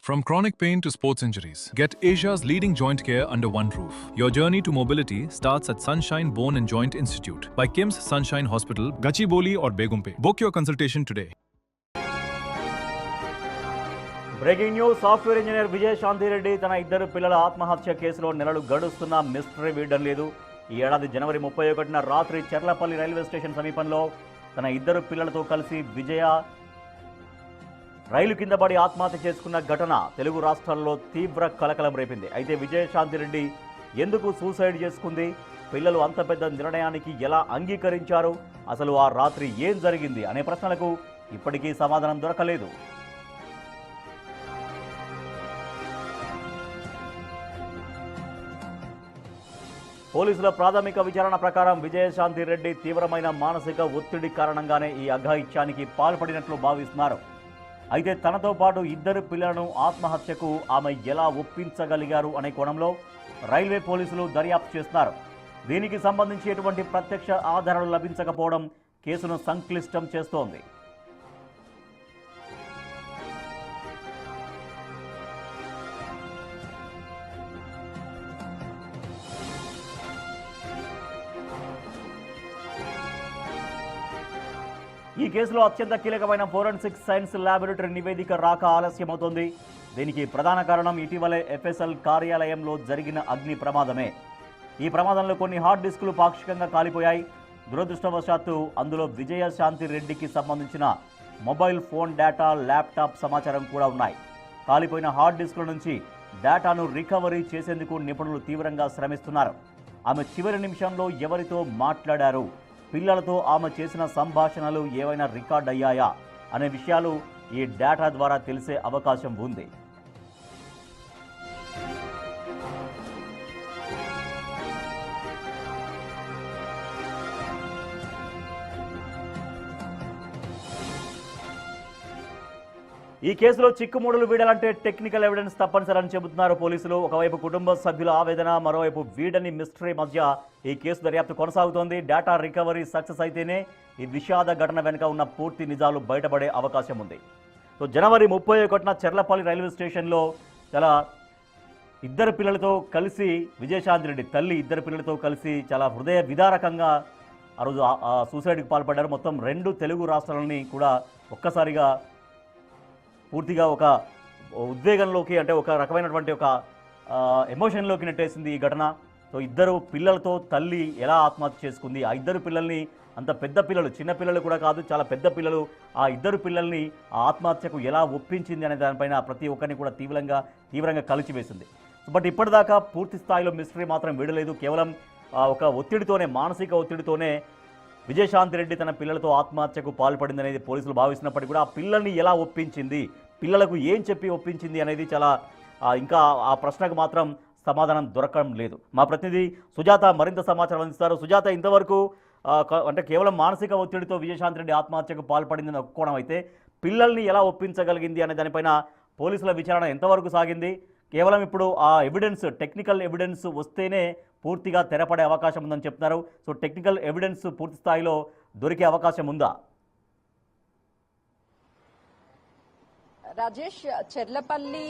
From chronic pain to sports injuries, get Asia's leading joint care under one roof. Your journey to mobility starts at Sunshine Bone and Joint Institute by KIMS Sunshine Hospital, Gachibowli or Begumpe. Book your consultation today. Breaking news. Software engineer Vijayashanti Reddy తన ఇద్దరు పిల్లల ఆత్మహత్య కేసులో నెలలు గడుస్తున్న mystery వీడడం లేదు. ఈ ఏడాది జనవరి 31న రాత్రి చెర్లపల్లి రైల్వే స్టేషన్ సమీపంలో తన ఇద్దరు పిల్లలతో కలిసి విజయ రైలు కింద పడి ఆత్మహత్య చేసుకున్న ఘటన తెలుగు రాష్ట్రాల్లో తీవ్ర కలకలం రేపింది. అయితే విజయశాంతి రెడ్డి ఎందుకు సూసైడ్ చేసుకుంది, పిల్లలు అంత పెద్ద నిర్ణయానికి ఎలా అంగీకరించారు, అసలు ఆ రాత్రి ఏం జరిగింది అనే ప్రశ్నలకు ఇప్పటికీ సమాధానం దొరకలేదు. పోలీసుల ప్రాథమిక విచారణ ప్రకారం విజయశాంతి రెడ్డి తీవ్రమైన మానసిక ఒత్తిడి కారణంగానే ఈ అఘాయిత్యానికి పాల్పడినట్లు భావిస్తున్నారు. అయితే తనతో పాటు ఇద్దరు పిల్లలను ఆత్మహత్యకు ఆమె ఎలా ఒప్పించగలిగారు అనే కోణంలో రైల్వే పోలీసులు దర్యాప్తు చేస్తున్నారు. దీనికి సంబంధించి ఎటువంటి ప్రత్యక్ష ఆధారాలు లభించకపోవడం కేసును సంక్లిష్టం చేస్తోంది. ఈ కేసులో అత్యంత కీలకమైన ఫోరెన్సిక్ సైన్స్ ల్యాబొరేటరీ నివేదిక రాక ఆలస్యమవుతోంది. దీనికి ప్రధాన కారణం ఇటీవలే ఎఫ్ఎస్ఎల్ కార్యాలయంలో జరిగిన అగ్ని ప్రమాదమే. ఈ ప్రమాదంలో కొన్ని హార్డ్ డిస్కులు పాక్షికంగా కాలిపోయాయి. దురదృష్టవశాత్తు అందులో విజయశాంతి రెడ్డికి సంబంధించిన మొబైల్ ఫోన్ డేటా, ల్యాప్టాప్ సమాచారం కూడా ఉన్నాయి. కాలిపోయిన హార్డ్ డిస్కుల నుంచి డేటాను రికవరీ చేసేందుకు నిపుణులు తీవ్రంగా శ్రమిస్తున్నారు. ఆమె చివరి నిమిషంలో ఎవరితో మాట్లాడారు, పిల్లలతో ఆమె చేసిన సంభాషణలు ఏవైనా రికార్డ్ అయ్యాయా అనే విషయాలు ఈ డేటా ద్వారా తెలిసే అవకాశం ఉంది. ఈ కేసులో చిక్కుముడులు వీడాలంటే టెక్నికల్ ఎవిడెన్స్ తప్పనిసరని చెబుతున్నారు పోలీసులు. ఒకవైపు కుటుంబ సభ్యుల ఆవేదన, మరోవైపు వీడని మిస్టరీ మధ్య ఈ కేసు దర్యాప్తు కొనసాగుతోంది. డేటా రికవరీ సక్సెస్ అయితేనే ఈ విషాద ఘటన వెనుక ఉన్న పూర్తి నిజాలు బయటపడే అవకాశం ఉంది. సో జనవరి 31న చెర్లపల్లి రైల్వే స్టేషన్లో ఇద్దరు పిల్లలతో కలిసి విజయశాంతి రెడ్డి తల్లి ఇద్దరు పిల్లలతో కలిసి చాలా హృదయ విదారకంగా ఆ రోజు సూసైడ్కి పాల్పడ్డారు. మొత్తం 2 తెలుగు రాష్ట్రాలని కూడా ఒక్కసారిగా పూర్తిగా ఒక ఉద్వేగంలోకి, అంటే ఒక రకమైనటువంటి ఒక ఎమోషన్లోకి నెట్టేసింది ఈ ఘటన. సో ఇద్దరు పిల్లలతో తల్లి ఎలా ఆత్మహత్య చేసుకుంది, ఆ ఇద్దరు పిల్లల్ని, అంత పెద్ద పిల్లలు, చిన్న పిల్లలు కూడా కాదు, చాలా పెద్ద పిల్లలు, ఆ ఇద్దరు పిల్లల్ని ఆ ఆత్మహత్యకు ఎలా ఒప్పించింది అనే దానిపైన ప్రతి ఒక్కరిని కూడా తీవ్రంగా కలిచివేసింది. బట్ ఇప్పటిదాకా పూర్తి స్థాయిలో మిస్టరీ మాత్రం వీడలేదు. కేవలం ఒక ఒత్తిడితోనే, మానసిక ఒత్తిడితోనే విజయశాంతి రెడ్డి తన పిల్లలతో ఆత్మహత్యకు పాల్పడింది అనేది పోలీసులు భావిస్తున్నప్పటికీ కూడా ఆ పిల్లల్ని ఎలా ఒప్పించింది, పిల్లలకు ఏం చెప్పి ఒప్పించింది అనేది చాలా ఇంకా ఆ ప్రశ్నకు మాత్రం సమాధానం దొరకడం లేదు. మా ప్రతినిధి సుజాత మరింత సమాచారం అందిస్తారు. సుజాత, ఇంతవరకు అంటే కేవలం మానసిక ఒత్తిడితో విజయశాంతి రెడ్డి ఆత్మహత్యకు పాల్పడిందని ఒప్పుకోవడం అయితే, పిల్లల్ని ఎలా ఒప్పించగలిగింది అనే దానిపైన పోలీసుల విచారణ ఎంతవరకు సాగింది? కేవలం ఇప్పుడు ఆ ఎవిడెన్స్, టెక్నికల్ ఎవిడెన్స్ వస్తేనే పూర్తిగా తెరపడే అవకాశం ఉందని చెప్తున్నారు. సో టెక్నికల్ ఎవిడెన్స్ పూర్తి స్థాయిలో దొరికే అవకాశం ఉందా? రాజేష్, చెర్లపల్లి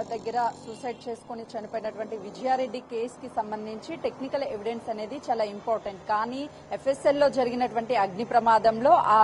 దగ్గర సూసైడ్ చేసుకుని చనిపోయినటువంటి విజయారెడ్డి కేసుకి సంబంధించి టెక్నికల్ ఎవిడెన్స్ అనేది చాలా ఇంపార్టెంట్. కానీ ఎఫ్ఎస్ఎల్ లో జరిగినటువంటి అగ్ని ప్రమాదంలో ఆ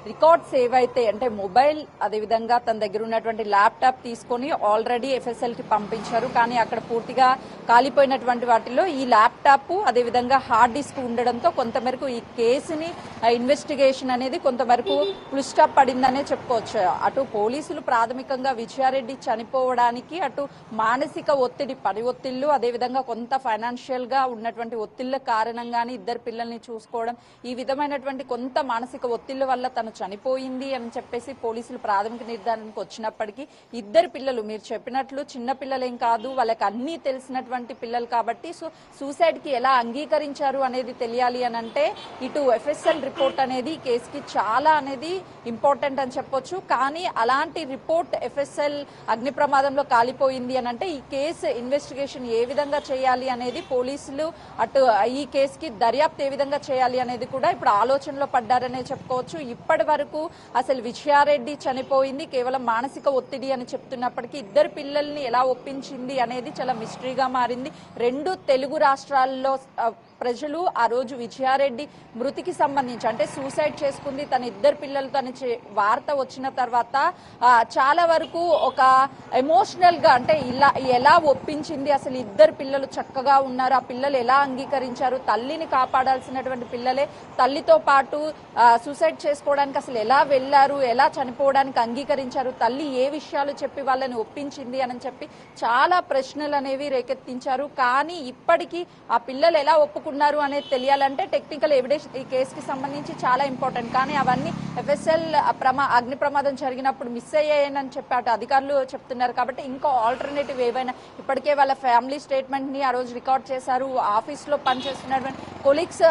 రికార్డ్స్ ఏవైతే, అంటే మొబైల్, అదేవిధంగా తన దగ్గర ఉన్నటువంటి ల్యాప్టాప్ తీసుకొని ఆల్రెడీ ఎఫ్ఎస్ఎల్ కి పంపించారు. కానీ అక్కడ పూర్తిగా కాలిపోయినటువంటి వాటిలో ఈ ల్యాప్టాప్, అదేవిధంగా హార్డ్ డిస్క్ ఉండడంతో కొంతమేరకు ఈ కేసుని ఇన్వెస్టిగేషన్ అనేది కొంతమేరకు ఫుల్ స్టాప్ పడిందనే చెప్పుకోవచ్చు. అటు పోలీసులు ప్రాథమికంగా విజయారెడ్డి చనిపోవడానికి అటు మానసిక ఒత్తిడి, పని ఒత్తిళ్లు, అదేవిధంగా కొంత ఫైనాన్షియల్ గా ఉన్నటువంటి ఒత్తిళ్ల కారణంగానే ఇద్దరు పిల్లల్ని చూసుకోవడం, ఈ విధమైనటువంటి కొంత మానసిక ఒత్తిళ్ల వల్ల తను చనిపోయింది అని చెప్పేసి పోలీసులు ప్రాథమిక నిర్ధారణకు వచ్చినప్పటికీ ఇద్దరు పిల్లలు, మీరు చెప్పినట్లు చిన్న పిల్లలేం కాదు, వాళ్ళకి అన్నీ తెలిసినటువంటి పిల్లలు కాబట్టి సూసైడ్ కి ఎలా అంగీకరించారు అనేది తెలియాలి అని అంటే ఇటు ఎఫ్ఎస్ఎల్ రిపోర్ట్ అనేది కేసుకి చాలా అనేది ఇంపార్టెంట్ అని చెప్పొచ్చు. కానీ అలాంటి రిపోర్ట్ ఎఫ్ఎస్ఎల్ అగ్ని ప్రమాదంలో కాలిపోయింది అని అంటే ఈ కేసు ఇన్వెస్టిగేషన్ ఏ విధంగా చేయాలి అనేది పోలీసులు అటు ఈ కేసుకి దర్యాప్తు ఏ విధంగా చేయాలి అనేది కూడా ఇప్పుడు ఆలోచనలో పడ్డారనే చెప్పుకోవచ్చు. ఇప్పటి వరకు అసలు విజయారెడ్డి చనిపోయింది కేవలం మానసిక ఒత్తిడి అని చెప్తున్నప్పటికీ ఇద్దరు పిల్లల్ని ఎలా ఒప్పించింది అనేది చాలా మిస్టరీగా మారింది. రెండు తెలుగు రాష్ట్రాల్లో ప్రజలు ఆ రోజు విజయారెడ్డి మృతికి సంబంధించి అంటే సూసైడ్ చేసుకుంది తన ఇద్దరు పిల్లలతో అని వార్త వచ్చిన తర్వాత చాలా వరకు ఒక ఎమోషనల్ గా అంటే ఎలా ఒప్పించింది, అసలు ఇద్దరు పిల్లలు చక్కగా ఉన్నారు, ఆ పిల్లలు ఎలా అంగీకరించారు, తల్లిని కాపాడాల్సినటువంటి పిల్లలే తల్లితో పాటు సూసైడ్ చేసుకోవడానికి అసలు ఎలా వెళ్లారు, ఎలా చనిపోవడానికి అంగీకరించారు, తల్లి ఏ విషయాలు చెప్పి వాళ్ళని ఒప్పించింది అని చెప్పి చాలా ప్రశ్నలు అనేవి రేకెత్తించారు. కానీ ఇప్పటికీ ఆ పిల్లలు ఎలా ఒప్పుకున్నారు అనేది తెలియాలంటే టెక్నికల్ ఎవిడెన్స్ ఈ కేసుకి సంబంధించి చాలా ఇంపార్టెంట్. కానీ అవన్నీ ఎఫ్ఎస్ఎల్ అగ్ని ప్రమాదం జరిగినప్పుడు మిస్ అయ్యాయని చెప్పి అటు అధికారులు చెప్తున్నారు. కాబట్టి ఇంకో ఆల్టర్నేటివ్ ఏవైనా ఇప్పటికే వాళ్ళ ఫ్యామిలీ స్టేట్మెంట్ ని ఆ రోజు రికార్డ్ చేశారు, ఆఫీస్ లో పనిచేస్తున్నటువంటి కొలీగ్స్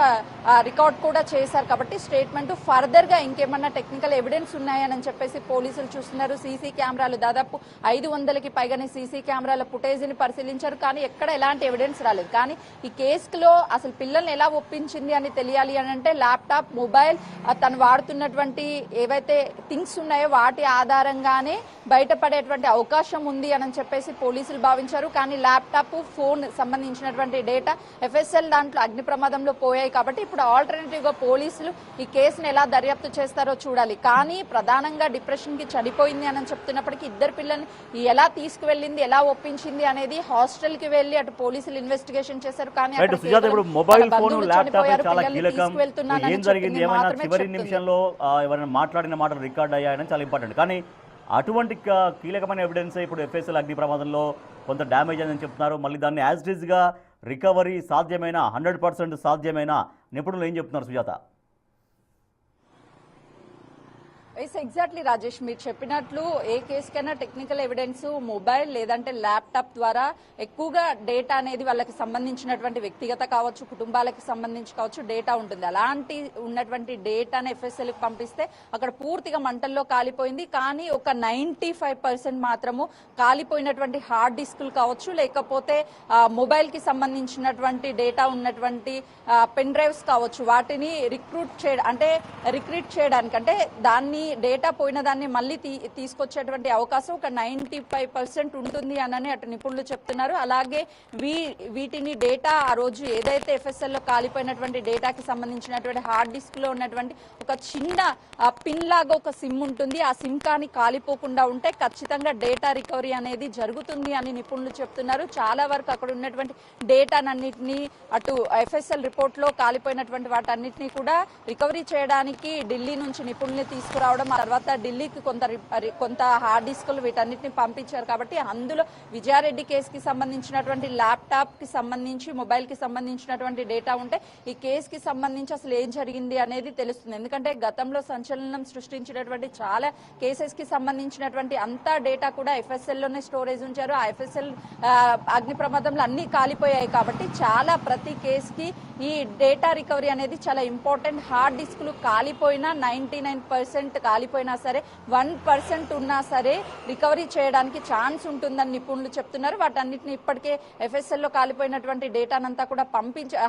రికార్డ్ కూడా చేశారు. కాబట్టి స్టేట్మెంట్ ఫర్దర్ గా ఇంకేమన్నా టెక్నికల్ ఎవిడెన్స్ ఉన్నాయని చెప్పేసి పోలీసులు చూస్తున్నారు. సీసీ కెమెరాలు దాదాపు 500కి పైగానే సీసీ కెమెరాల ఫుటేజ్ ని పరిశీలించారు. కానీ ఎక్కడ ఎలాంటి ఎవిడెన్స్ రాలేదు. కానీ ఈ కేసులో అసలు పిల్లల్ని ఎలా ఒప్పించింది అని తెలియాలి అని అంటే ల్యాప్టాప్, మొబైల్, తను వాడుతున్నటువంటి ఏవైతే థింగ్స్ ఉన్నాయో వాటి ఆధారంగానే బయటపడేటువంటి అవకాశం ఉంది అని చెప్పేసి పోలీసులు భావించారు. కానీ ల్యాప్టాప్, ఫోన్ సంబంధించినటువంటి డేటా ఎఫ్ఎస్ఎల్ దాంట్లో అగ్ని ప్రమాదంలో పోయాయి. కాబట్టి ఇప్పుడు ఆల్టర్నేటివ్ గా పోలీసులు ఈ కేసును ఎలా దర్యాప్తు చేస్తారో చూడాలి. కానీ ప్రధానంగా డిప్రెషన్ కి చనిపోయింది అని చెప్తున్నప్పటికీ ఇద్దరు పిల్లల్ని ఎలా తీసుకువెళ్ళింది, ఎలా ఒప్పించింది అనేది హాస్టల్ కి వెళ్లి అటు పోలీసులు ఇన్వెస్టిగేషన్ చేశారు. కానీ మొబైల్ ఫోన్, ల్యాప్టాప్ చాలా కీలకం. ఏం జరిగింది, ఏమైనా చివరి నిమిషంలో ఎవరైనా మాట్లాడిన మాటలు రికార్డ్ అయ్యాయని చాలా ఇంపార్టెంట్. కానీ అటువంటి కీలకమైన ఎవిడెన్స్ ఇప్పుడు ఎఫ్ఎస్ఎల్ అగ్ని ప్రమాదంలో కొంత డ్యామేజ్ అని చెప్తున్నారు. మళ్ళీ దాన్ని యాజ్ ఇట్ ఈజ్ గా రికవరీ సాధ్యమైన 100% సాధ్యమైన నిపుణులు ఏం చెప్తున్నారు సుజాత? ఎగ్జాక్ట్లీ రాజేష్, మీరు చెప్పినట్లు ఏ కేసుకైనా టెక్నికల్ ఎవిడెన్స్ మొబైల్ లేదంటే ల్యాప్టాప్ ద్వారా ఎక్కువగా డేటా అనేది వాళ్ళకి సంబంధించినటువంటి వ్యక్తిగత కావచ్చు, కుటుంబాలకు సంబంధించి కావచ్చు డేటా ఉంటుంది. అలాంటి ఉన్నటువంటి డేటాను ఎఫ్ఎస్ఎల్కి పంపిస్తే అక్కడ పూర్తిగా మంటల్లో కాలిపోయింది. కానీ ఒక 95% మాత్రము కాలిపోయినటువంటి హార్డ్ డిస్కులు కావచ్చు, లేకపోతే మొబైల్ కి సంబంధించినటువంటి డేటా ఉన్నటువంటి పెన్ డ్రైవ్స్ కావచ్చు, వాటిని రిక్రూట్ చేయడానికి అంటే దాన్ని డేటా పోయిన దాన్ని మళ్ళీ తీసుకొచ్చేటువంటి అవకాశం ఒక 95% ఉంటుంది అని అటు నిపుణులు చెప్తున్నారు. అలాగే వీటిని డేటా ఆ రోజు ఏదైతే ఎఫ్ఎస్ఎల్ లో కాలిపోయినటువంటి డేటాకి సంబంధించినటువంటి హార్డ్ డిస్క్ లో ఉన్నటువంటి ఒక చిన్న పిన్ లాగా ఒక సిమ్ ఉంటుంది. ఆ సిమ్ కానీ కాలిపోకుండా ఉంటే ఖచ్చితంగా డేటా రికవరీ అనేది జరుగుతుంది అని నిపుణులు చెప్తున్నారు. చాలా వరకు అక్కడ ఉన్నటువంటి డేటానన్నింటినీ అటు ఎఫ్ఎస్ఎల్ రిపోర్ట్ లో కాలిపోయినటువంటి వాటన్నిటినీ కూడా రికవరీ చేయడానికి ఢిల్లీ నుంచి నిపుణుల్ని తీసుకురావడం, ఆ తర్వాత ఢిల్లీకి కొంత హార్డ్ డిస్కులు వీటన్నిటిని పంపించారు. కాబట్టి అందులో విజయారెడ్డి కేసుకి సంబంధించినటువంటి ల్యాప్టాప్ కి సంబంధించి, మొబైల్ కి సంబంధించినటువంటి డేటా ఉంటే ఈ కేసుకి సంబంధించి అసలు ఏం జరిగింది అనేది తెలుస్తుంది. ఎందుకంటే గతంలో సంచలనం సృష్టించినటువంటి చాలా కేసెస్ కి సంబంధించినటువంటి అంతా డేటా కూడా ఎఫ్ఎస్ఎల్ లోనే స్టోరేజ్ ఉంచారు. ఆ ఎఫ్ఎస్ఎల్ అగ్ని ప్రమాదంలో అన్ని కాలిపోయాయి. కాబట్టి చాలా ప్రతి కేసుకి ఈ డేటా రికవరీ అనేది చాలా ఇంపార్టెంట్. హార్డ్ డిస్కులు కాలిపోయినా 99% కాలిపోయినా సరే 1% ఉన్నా సరే రికవరీ చేయడానికి ఛాన్స్ ఉంటుందని నిపుణులు చెప్తున్నారు. వాటన్నిటిని ఇప్పటికే ఎఫ్ఎస్ఎల్ లో కాలిపోయినటువంటి డేటానంతా కూడా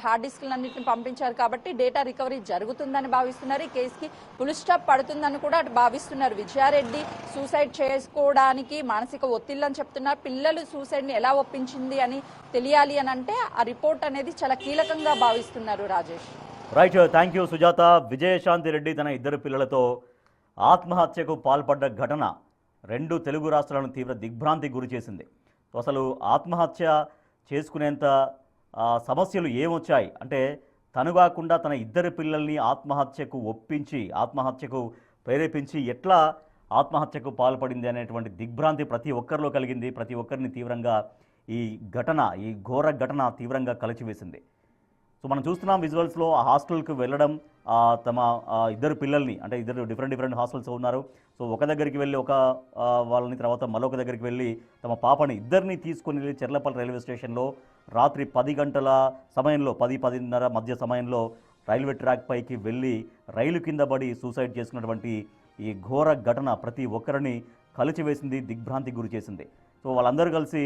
హార్డ్ డిస్కులన్నింటిని పంపించారు. కాబట్టి డేటా రికవరీ జరుగుతుందని భావిస్తున్నారు. ఈ కేసుకి ఫుల్ స్టాప్ పడుతుందని కూడా భావిస్తున్నారు. విజయారెడ్డి సూసైడ్ చేసుకోవడానికి మానసిక ఒత్తిళ్ళని చెప్తున్నారు. పిల్లలు సూసైడ్ ని ఎలా ఒప్పించింది అని తెలియాలి అని అంటే ఆ రిపోర్ట్ అనేది చాలా కీలకంగా భావిస్తున్నారు. Rajesh, right, thank you Sujatha. Vijayashanti Reddy తన ఇద్దరు పిల్లలతో ఆత్మహత్యకు పాల్పడ్డ ఘటన రెండు తెలుగు రాష్ట్రాలను తీవ్ర దిగ్భ్రాంతికి గురి చేసింది. అసలు ఆత్మహత్య చేసుకునేంత సమస్యలు ఏమొచ్చాయి అంటే తను కాకుండా తన ఇద్దరు పిల్లల్ని ఆత్మహత్యకు ఒప్పించి, ఆత్మహత్యకు ప్రేరేపించి ఎట్లా ఆత్మహత్యకు పాల్పడింది అనేటువంటి దిగ్భ్రాంతి ప్రతి ఒక్కరిలో కలిగింది. ప్రతి ఒక్కరిని తీవ్రంగా ఈ ఘోర ఘటన తీవ్రంగా కలిచివేసింది. సో మనం చూస్తున్నాం విజువల్స్లో ఆ హాస్టల్కి వెళ్ళడం, తమ ఇద్దరు పిల్లల్ని అంటే ఇద్దరు డిఫరెంట్ హాస్టల్స్ ఉన్నారు. సో ఒక దగ్గరికి వెళ్ళి వాళ్ళని, తర్వాత మరొక దగ్గరికి వెళ్ళి తమ పాపని ఇద్దరిని తీసుకొని వెళ్ళి చెర్లపల్లి రైల్వే స్టేషన్లో రాత్రి 10 గంటల సమయంలో 10-10:30 మధ్య సమయంలో రైల్వే ట్రాక్ పైకి వెళ్ళి రైలు కింద పడి సూసైడ్ చేసుకున్నటువంటి ఈ ఘోర ఘటన ప్రతి ఒక్కరిని కలిచివేసింది, దిగ్భ్రాంతికి గురి చేసింది. సో వాళ్ళందరూ కలిసి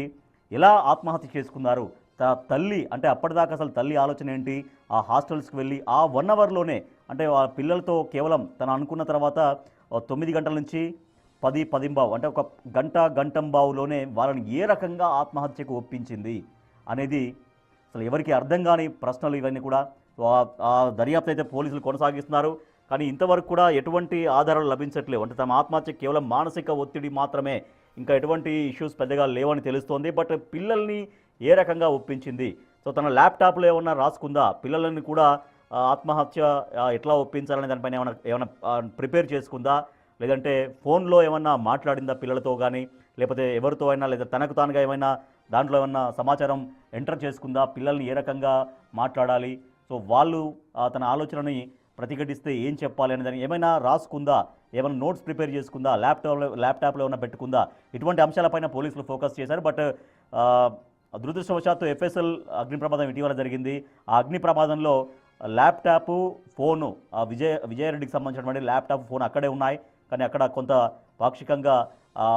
ఎలా ఆత్మహత్య చేసుకున్నారు, తల్లి అంటే అప్పటిదాకా అసలు తల్లి ఆలోచన ఏంటి, ఆ హాస్టల్స్కి వెళ్ళి ఆ 1 అవర్లోనే అంటే వాళ్ళ పిల్లలతో కేవలం తను అనుకున్న తర్వాత 9 గంటల నుంచి 10 అంటే ఒక గంటంబావులోనే వాళ్ళని ఏ రకంగా ఆత్మహత్యకు ఒప్పించింది అనేది అసలు ఎవరికి అర్థం కాని ప్రశ్నలు ఇవన్నీ కూడా. ఆ దర్యాప్తు అయితే పోలీసులు కొనసాగిస్తున్నారు, కానీ ఇంతవరకు కూడా ఎటువంటి ఆధారాలు లభించట్లేవు. అంటే తమ ఆత్మహత్య కేవలం మానసిక ఒత్తిడి మాత్రమే, ఇంకా ఎటువంటి ఇష్యూస్ పెద్దగా లేవని తెలుస్తోంది. బట్ పిల్లల్ని ఏ రకంగా ఒప్పించింది, సో తన ల్యాప్టాప్లో ఏమన్నా రాసుకుందా, పిల్లలని కూడా ఆత్మహత్య ఎట్లా ఒప్పించాలనే దానిపైన ఏమైనా ప్రిపేర్ చేసుకుందా, లేదంటే ఫోన్లో ఏమన్నా మాట్లాడిందా పిల్లలతో కానీ, లేకపోతే ఎవరితో అయినా, లేదా తనకు తానుగా ఏమైనా దాంట్లో ఏమన్నా సమాచారం ఎంటర్ చేసుకుందా, పిల్లల్ని ఏ రకంగా మాట్లాడాలి, సో వాళ్ళు తన ఆలోచనని ప్రతిఘటిస్తే ఏం చెప్పాలి అనే దాన్ని ఏమైనా రాసుకుందా, ఏమైనా నోట్స్ ప్రిపేర్ చేసుకుందా, ల్యాప్టాప్లో ఏమైనా పెట్టుకుందా, ఇటువంటి అంశాలపైన పోలీసులు ఫోకస్ చేశారు. బట్ దురదృష్టవశాత్తు ఎఫ్ఎస్ఎల్ అగ్ని ప్రమాదం ఇటీవల జరిగింది. ఆ అగ్ని ప్రమాదంలో ల్యాప్టాపు, ఫోను, విజయారెడ్డికి సంబంధించినటువంటి ల్యాప్టాప్, ఫోన్ అక్కడే ఉన్నాయి, కానీ అక్కడ కొంత పాక్షికంగా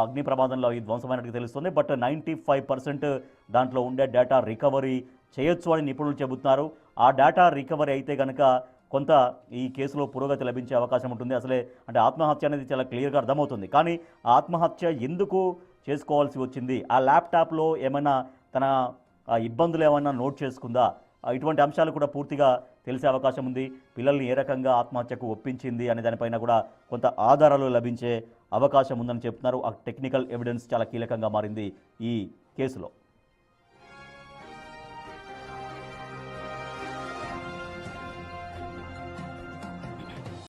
అగ్ని ప్రమాదంలో ఈ ధ్వంసమైనట్టు తెలుస్తుంది. బట్ 95% దాంట్లో ఉండే డేటా రికవరీ చేయొచ్చు అని నిపుణులు చెబుతున్నారు. ఆ డేటా రికవరీ అయితే కనుక కొంత ఈ కేసులో పురోగతి లభించే అవకాశం ఉంటుంది. అసలే అంటే ఆత్మహత్య అనేది చాలా క్లియర్గా అర్థమవుతుంది, కానీ ఆ ఆత్మహత్య ఎందుకు చేసుకోవాల్సి వచ్చింది, ఆ ల్యాప్టాప్లో ఏమైనా తన ఇబ్బందులు ఏమైనా నోట్ చేసుకుందా, ఇటువంటి అంశాలు కూడా పూర్తిగా తెలిసే అవకాశం ఉంది. పిల్లల్ని ఏ రకంగా ఆత్మహత్యకు ఒప్పించింది అనే దానిపైన కూడా కొంత ఆధారాలు లభించే అవకాశం ఉందని చెప్తున్నారు. ఆ టెక్నికల్ ఎవిడెన్స్ చాలా కీలకంగా మారింది ఈ కేసులో.